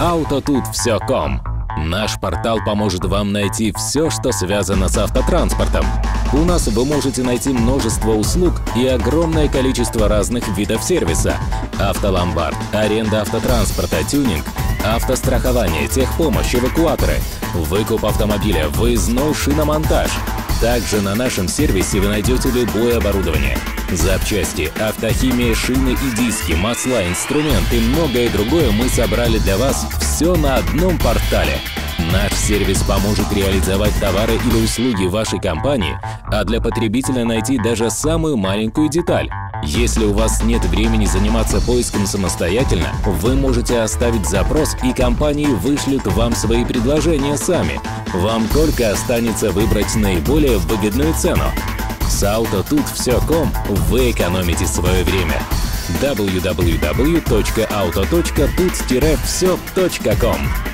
Autotut.com. Наш портал поможет вам найти все, что связано с автотранспортом. У нас вы можете найти множество услуг и огромное количество разных видов сервиса: автоломбард, аренда автотранспорта, тюнинг, автострахование, техпомощь, эвакуаторы, выкуп автомобиля, выездной шиномонтаж. Также на нашем сервисе вы найдете любое оборудование: запчасти, автохимия, шины и диски, масла, инструменты и многое другое мы собрали для вас все на одном портале. Наш сервис поможет реализовать товары или услуги вашей компании, а для потребителя найти даже самую маленькую деталь. Если у вас нет времени заниматься поиском самостоятельно, вы можете оставить запрос, и компании вышлют вам свои предложения сами. Вам только останется выбрать наиболее выгодную цену. С Autotut.com вы экономите свое время. www.auto.tut-все.com